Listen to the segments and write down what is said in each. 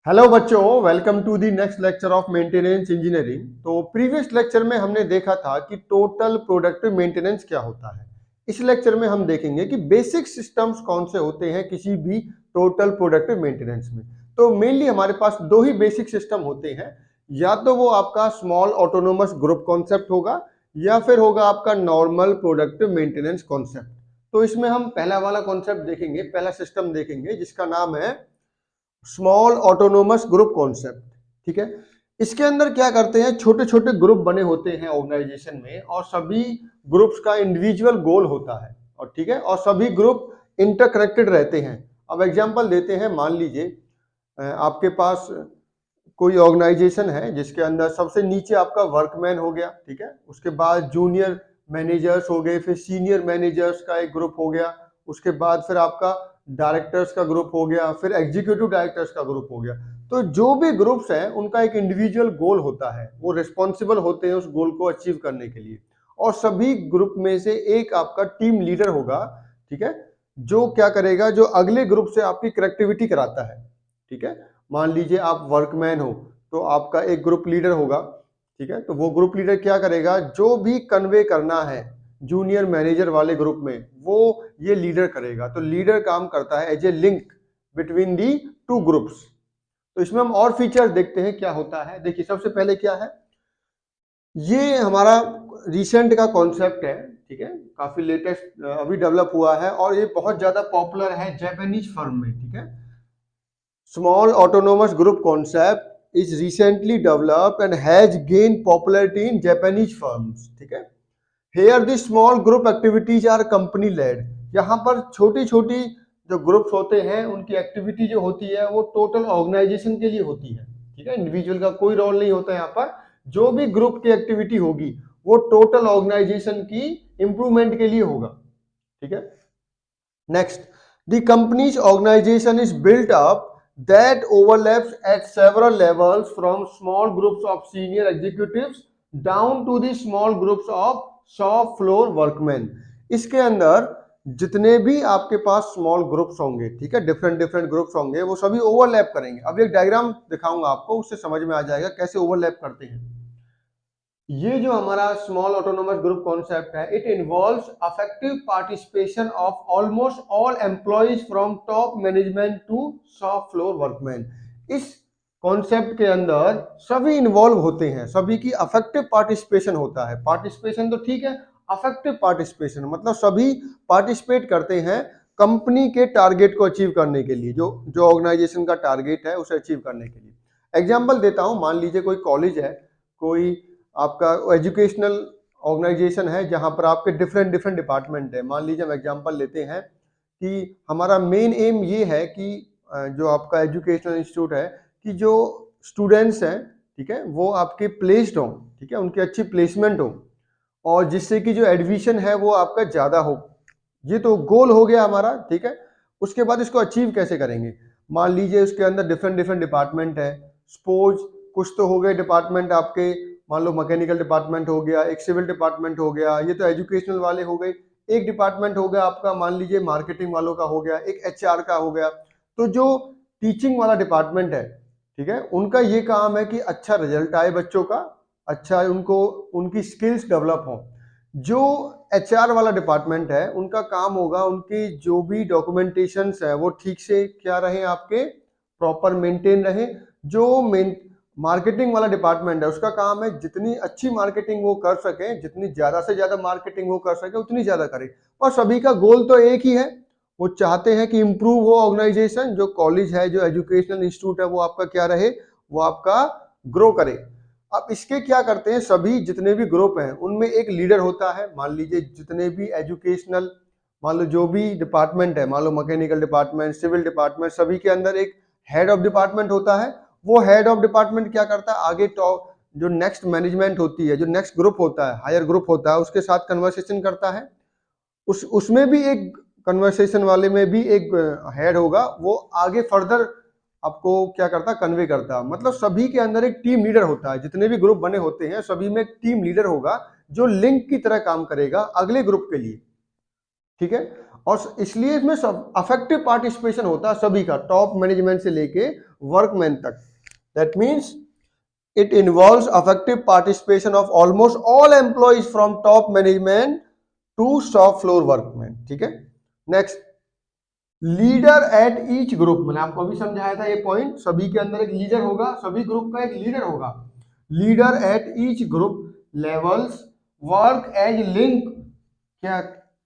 Hello बच्चों, welcome to the next lecture of maintenance engineering. तो previous lecture में हमने देखा था कि टोटल प्रोडक्टिव मेंटेनेंस क्या होता है। इस लेक्चर में हम देखेंगे कि बेसिक सिस्टम्स कौन से होते हैं किसी भी टोटल प्रोडक्टिव मेंटेनेंस में। तो मेनली हमारे पास दो ही बेसिक सिस्टम होते हैं, या तो वो आपका स्मॉल ऑटोनोमस ग्रुप कॉन्सेप्ट होगा या फिर होगा आपका नॉर्मल प्रोडक्टिव मेंटेनेंस कॉन्सेप्ट। तो इसमें हम पहला वाला कॉन्सेप्ट देखेंगे, पहला सिस्टम देखेंगे जिसका नाम है स्मॉल ऑटोनोमस ग्रुप कॉन्सेप्ट। ठीक है, इसके अंदर क्या करते हैं, छोटे छोटे ग्रुप बने होते हैं ऑर्गेनाइजेशन में और सभी ग्रुप्स का इंडिविजुअल गोल होता है। और ठीक है, और सभी ग्रुप इंटरकनेक्टेड रहते हैं। अब एग्जांपल देते हैं, मान लीजिए आपके पास कोई ऑर्गेनाइजेशन है जिसके अंदर सबसे नीचे आपका वर्कमैन हो गया, ठीक है, उसके बाद जूनियर मैनेजर्स हो गए, फिर सीनियर मैनेजर्स का एक ग्रुप हो गया, उसके बाद फिर आपका डायरेक्टर्स का ग्रुप हो गया, फिर एग्जीक्यूटिव डायरेक्टर्स का ग्रुप हो गया। तो जो भी ग्रुप्स हैं उनका एक इंडिविजुअल गोल होता है, वो रिस्पॉन्सिबल होते हैं उस गोल को अचीव करने के लिए। और सभी ग्रुप में से एक आपका टीम लीडर होगा, ठीक है, जो क्या करेगा, जो अगले ग्रुप से आपकी कनेक्टिविटी कराता है। ठीक है, मान लीजिए आप वर्कमैन हो तो आपका एक ग्रुप लीडर होगा, ठीक है, तो वो ग्रुप लीडर क्या करेगा, जो भी कन्वे करना है जूनियर मैनेजर वाले ग्रुप में वो ये लीडर करेगा। तो लीडर काम करता है as a link between the two groups. तो इसमें हम और फीचर्स देखते हैं क्या होता है। देखिए, सबसे पहले क्या है, ये हमारा रिसेंट का कॉन्सेप्ट है, ठीक है, काफी लेटेस्ट अभी डेवलप हुआ है और ये बहुत ज्यादा पॉपुलर है जापानीज फर्म में। ठीक है, small autonomous group concept is recently developed and has gain popularity in Japanese firms. ठीक है, here the small group activities are company led. यहाँ पर छोटी छोटी जो ग्रुप्स होते हैं उनकी एक्टिविटी जो होती है वो टोटल ऑर्गेनाइजेशन के लिए होती है। ठीक है, इंडिविजुअल का कोई रोल नहीं होता। यहाँ पर जो भी ग्रुप की एक्टिविटी होगी वो टोटल ऑर्गेनाइजेशन की इंप्रूवमेंट के लिए होगा। ठीक है, next, the companies organization is built up that overlaps at several levels from small groups of senior executives down to the small groups of shop floor workmen। इसके अंदर जितने भी आपके पास स्मॉल ग्रुप्स होंगे, ठीक है, डिफरेंट डिफरेंट ग्रुप्स होंगे, वो सभी ओवरलैप करेंगे। अब एक डायग्राम दिखाऊंगा आपको, उससे समझ में आ जाएगा कैसे ओवरलैप करते हैं। ये जो हमारा स्मॉल ऑटोनोमस ग्रुप कॉन्सेप्ट है, it involves affective participation of almost all employees from top management to shop floor workman. इस कॉन्सेप्ट के अंदर सभी इन्वॉल्व होते हैं, सभी की अफेक्टिव पार्टिसिपेशन होता है। पार्टिसिपेशन तो ठीक है, अफेक्टिव पार्टिसिपेशन मतलब सभी पार्टिसिपेट करते हैं कंपनी के टारगेट को अचीव करने के लिए, जो जो ऑर्गेनाइजेशन का टारगेट है उसे अचीव करने के लिए। एग्जाम्पल देता हूं, मान लीजिए कोई कॉलेज है, कोई आपका एजुकेशनल ऑर्गेनाइजेशन है जहां पर आपके डिफरेंट डिफरेंट डिपार्टमेंट है। मान लीजिए हम एग्जांपल लेते हैं कि हमारा मेन एम ये है कि जो आपका एजुकेशनल इंस्टीट्यूट है कि जो स्टूडेंट्स हैं, ठीक है, वो आपके प्लेस्ड हों, ठीक है, उनकी अच्छी प्लेसमेंट हो और जिससे कि जो एडमिशन है वो आपका ज़्यादा हो। ये तो गोल हो गया हमारा। ठीक है, उसके बाद इसको अचीव कैसे करेंगे। मान लीजिए उसके अंदर डिफरेंट डिफरेंट डिपार्टमेंट है, सपोज कुछ तो हो गए डिपार्टमेंट आपके, मान लो मैकेनिकल डिपार्टमेंट हो गया, एक सिविल डिपार्टमेंट हो गया, ये तो एजुकेशनल वाले हो गए। एक डिपार्टमेंट हो गया आपका, मान लीजिए मार्केटिंग वालों का हो गया, एक एचआर का हो गया। तो जो टीचिंग वाला डिपार्टमेंट है, ठीक है, उनका ये काम है कि अच्छा रिजल्ट आए बच्चों का, अच्छा उनको उनकी स्किल्स डेवलप हो। जो एचआर वाला डिपार्टमेंट है उनका काम होगा उनकी जो भी डॉक्यूमेंटेशंस है वो ठीक से क्या रहे, आपके प्रॉपर मेंटेन रहे। जो मार्केटिंग वाला डिपार्टमेंट है उसका काम है जितनी अच्छी मार्केटिंग वो कर सके, जितनी ज्यादा से ज्यादा मार्केटिंग वो कर सके उतनी ज्यादा करे। और सभी का गोल तो एक ही है, वो चाहते हैं कि इंप्रूव हो ऑर्गेनाइजेशन, जो कॉलेज है, जो एजुकेशनल इंस्टीट्यूट है वो आपका क्या रहे, वो आपका ग्रो करे। अब इसके क्या करते हैं, सभी जितने भी ग्रुप हैं उनमें एक लीडर होता है। मान लीजिए जितने भी एजुकेशनल, मान लो जो भी डिपार्टमेंट है, मान लो मैकेनिकल डिपार्टमेंट, सिविल डिपार्टमेंट, सभी के अंदर एक हेड ऑफ डिपार्टमेंट होता है। वो हेड ऑफ डिपार्टमेंट क्या करता है, आगे टॉप जो नेक्स्ट मैनेजमेंट होती है, जो नेक्स्ट ग्रुप होता है, हायर ग्रुप होता है, उसके साथ कन्वर्सेशन करता है। उसमें भी एक कन्वर्सेशन वाले में भी एक हेड होगा, वो आगे फर्दर आपको क्या करता, कन्वे करता। मतलब सभी के अंदर एक टीम लीडर होता है, जितने भी ग्रुप बने होते हैं सभी में एक टीम लीडर होगा जो लिंक की तरह काम करेगा अगले ग्रुप के लिए। ठीक है, और इसलिए इसमें सब अफेक्टिव पार्टिसिपेशन होता है सभी का, टॉप मैनेजमेंट से लेके वर्कमैन तक। That means it involves effective participation of almost all employees from top management to shop floor workmen। ठीक है, next, leader at each group, मैंने आपको अभी समझाया था ये पॉइंट, सभी के अंदर एक लीडर होगा, सभी ग्रुप का एक लीडर होगा। Leader at each group levels work as link, क्या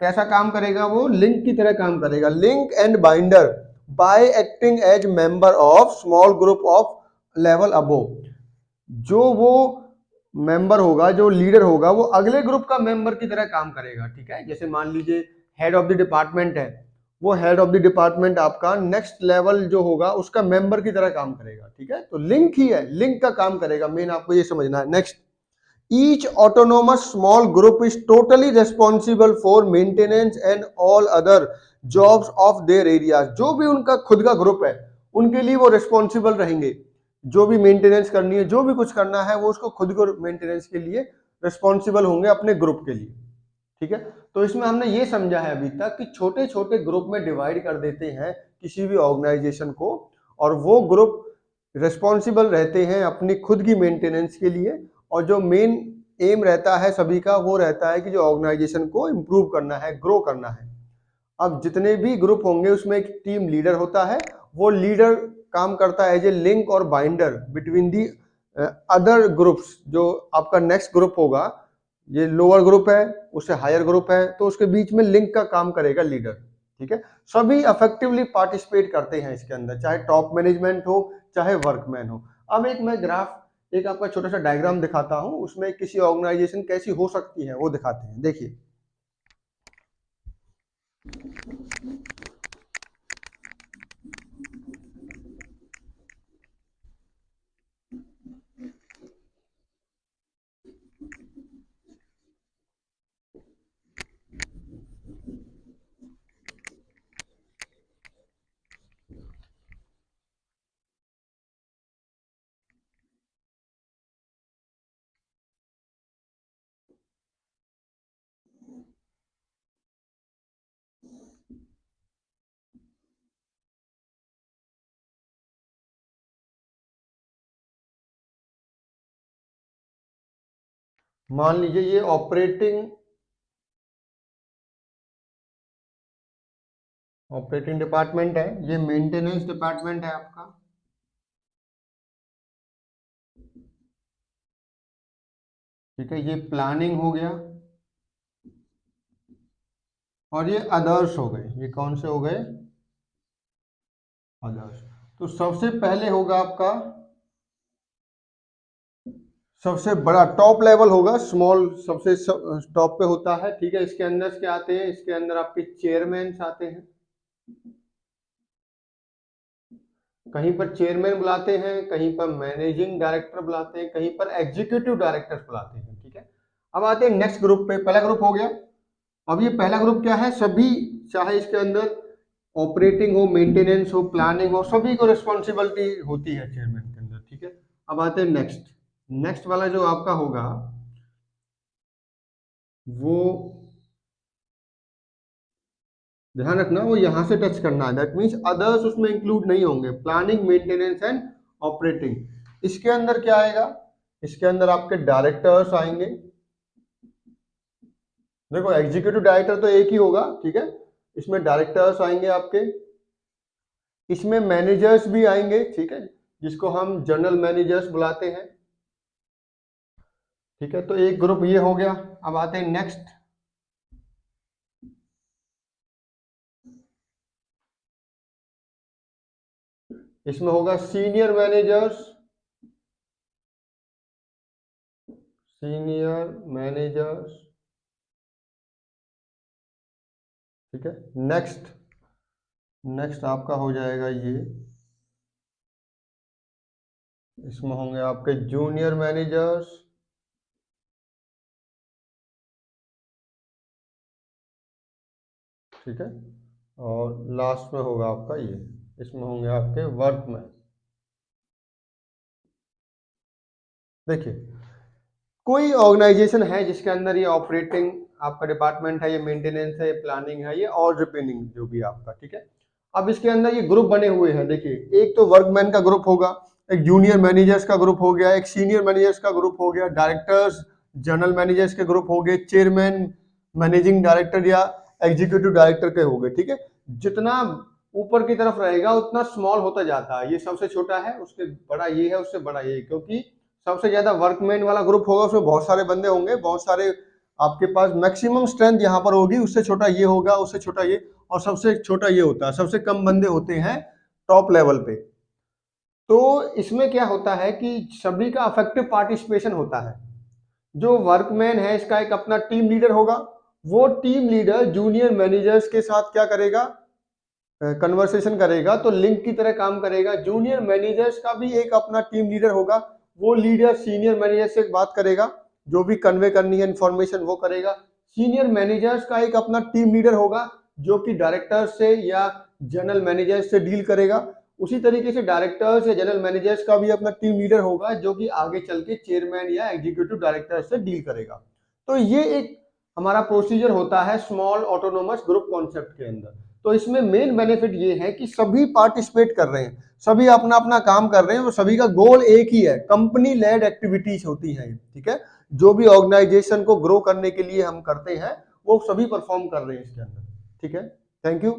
कैसा काम करेगा वो, लिंक की तरह काम करेगा, link and binder by acting as member of small group of level above. जो वो मेंबर होगा, जो लीडर होगा, वो अगले ग्रुप का मेंबर की तरह काम करेगा। ठीक है, जैसे मान लीजिए हेड ऑफ द डिपार्टमेंट है, वो हेड ऑफ द डिपार्टमेंट आपका नेक्स्ट लेवल जो होगा उसका मेंबर की तरह काम करेगा। ठीक है, तो लिंक ही है, लिंक का काम करेगा, मेन आपको ये समझना है। Next, each autonomous small group is totally responsible for maintenance and all other jobs of their areas. जो भी उनका खुद का ग्रुप है उनके लिए वो रेस्पॉन्सिबल रहेंगे, जो भी मेंटेनेंस करनी है, जो भी कुछ करना है, वो उसको खुद को मेंटेनेंस के लिए रिस्पॉन्सिबल होंगे अपने ग्रुप के लिए। ठीक है, तो इसमें हमने ये समझा है अभी तक कि छोटे छोटे ग्रुप में डिवाइड कर देते हैं किसी भी ऑर्गेनाइजेशन को, और वो ग्रुप रिस्पॉन्सिबल रहते हैं अपनी खुद की मेंटेनेंस के लिए, और जो मेन एम रहता है सभी का वो रहता है कि जो ऑर्गेनाइजेशन को इम्प्रूव करना है, ग्रो करना है। अब जितने भी ग्रुप होंगे उसमें एक टीम लीडर होता है, वो लीडर काम करता है एज ए लिंक और binder between the other groups. जो आपका नेक्स्ट ग्रुप होगा, ये लोअर ग्रुप है, उससे हायर ग्रुप है, तो उसके बीच में लिंक का काम करेगा लीडर। ठीक है, सभी इफेक्टिवली पार्टिसिपेट करते हैं इसके अंदर, चाहे टॉप मैनेजमेंट हो चाहे वर्कमैन हो। अब एक मैं ग्राफ, एक आपका छोटा सा डायग्राम दिखाता हूं, उसमें किसी ऑर्गेनाइजेशन कैसी हो सकती है वो दिखाते हैं। देखिए, मान लीजिए ये ऑपरेटिंग डिपार्टमेंट है, ये मेंटेनेंस डिपार्टमेंट है आपका। ठीक है, ये प्लानिंग हो गया, और ये अदर्स हो गए। ये कौन से हो गए, अदर्स। तो सबसे पहले होगा आपका, सबसे बड़ा टॉप लेवल होगा, स्मॉल सबसे टॉप पे होता है। ठीक है, इसके अंदर क्या आते हैं, इसके अंदर आपके चेयरमैन आते हैं, कहीं पर चेयरमैन बुलाते हैं, कहीं पर मैनेजिंग डायरेक्टर बुलाते हैं, कहीं पर एग्जीक्यूटिव डायरेक्टर बुलाते हैं। ठीक है, अब आते हैं नेक्स्ट ग्रुप पे। पहला ग्रुप हो गया। अब ये पहला ग्रुप क्या है, सभी, चाहे इसके अंदर ऑपरेटिंग हो, मेंटेनेंस हो, प्लानिंग हो, सभी को रिस्पॉन्सिबिलिटी होती है चेयरमैन के अंदर। ठीक है, अब आते हैं नेक्स्ट। नेक्स्ट वाला जो आपका होगा वो ध्यान रखना, वो यहां से टच करना है, दैट मीन्स अदर्स उसमें इंक्लूड नहीं होंगे, प्लानिंग, मेंटेनेंस एंड ऑपरेटिंग। इसके अंदर क्या आएगा, इसके अंदर आपके डायरेक्टर्स आएंगे। देखो, एग्जीक्यूटिव डायरेक्टर तो एक ही होगा। ठीक है, इसमें डायरेक्टर्स आएंगे आपके, इसमें मैनेजर्स भी आएंगे। ठीक है, जिसको हम जनरल मैनेजर्स बुलाते हैं। ठीक है, तो एक ग्रुप ये हो गया। अब आते हैं नेक्स्ट। इसमें होगा सीनियर मैनेजर्स, सीनियर मैनेजर्स। ठीक है, नेक्स्ट, नेक्स्ट आपका हो जाएगा ये, इसमें होंगे आपके जूनियर मैनेजर्स। ठीक है, और लास्ट में होगा आपका ये, इसमें होंगे आपके वर्कमैन। देखिए, कोई ऑर्गेनाइजेशन है जिसके अंदर ये ऑपरेटिंग आपका डिपार्टमेंट है, ये मेंटेनेंस है, ये प्लानिंग है, ये और रिपेयरिंग जो भी आपका। ठीक है, अब इसके अंदर ये ग्रुप बने हुए हैं, देखिए एक तो वर्कमैन का ग्रुप होगा, एक जूनियर मैनेजर्स का ग्रुप हो गया, एक सीनियर मैनेजर्स का ग्रुप हो गया, डायरेक्टर्स जनरल मैनेजर्स के ग्रुप हो गए, चेयरमैन मैनेजिंग डायरेक्टर या एग्जीक्यूटिव डायरेक्टर के हो गए। ठीक है, जितना ऊपर की तरफ रहेगा उतना स्मॉल होता जाता है, ये सबसे छोटा है, उसके बड़ा ये है, उससे बड़ा ये है, क्योंकि सबसे ज्यादा वर्कमैन वाला ग्रुप होगा, उसमें बहुत सारे बंदे होंगे, बहुत सारे आपके पास मैक्सिमम स्ट्रेंथ यहाँ पर होगी, उससे छोटा ये होगा, उससे छोटा ये, और सबसे छोटा ये होता है, सबसे कम बंदे होते हैं टॉप लेवल पे। तो इसमें क्या होता है कि सभी का अफेक्टिव पार्टिसिपेशन होता है। जो वर्कमैन है इसका एक अपना टीम लीडर होगा, वो टीम लीडर जूनियर मैनेजर्स के साथ क्या करेगा, कन्वर्सेशन करेगा, तो लिंक की तरह काम करेगा। जूनियर मैनेजर्स का भी एक अपना टीम लीडर होगा, वो लीडर सीनियर मैनेजर से बात करेगा, जो भी कन्वे करनी है इंफॉर्मेशन वो करेगा। सीनियर मैनेजर्स का एक अपना टीम लीडर होगा, जो कि डायरेक्टर से या जनरल मैनेजर से डील करेगा। उसी तरीके से डायरेक्टर्स या जनरल मैनेजर्स का भी अपना टीम लीडर होगा, जो कि आगे चल के चेयरमैन या एग्जीक्यूटिव डायरेक्टर से डील करेगा। तो ये एक हमारा प्रोसीजर होता है स्मॉल ऑटोनोमस ग्रुप कॉन्सेप्ट के अंदर। तो इसमें मेन बेनिफिट ये है कि सभी पार्टिसिपेट कर रहे हैं, सभी अपना अपना काम कर रहे हैं, और सभी का गोल एक ही है, कंपनी लेड एक्टिविटीज होती है। ठीक है, जो भी ऑर्गेनाइजेशन को ग्रो करने के लिए हम करते हैं वो सभी परफॉर्म कर रहे हैं इसके अंदर। ठीक है, थैंक यू।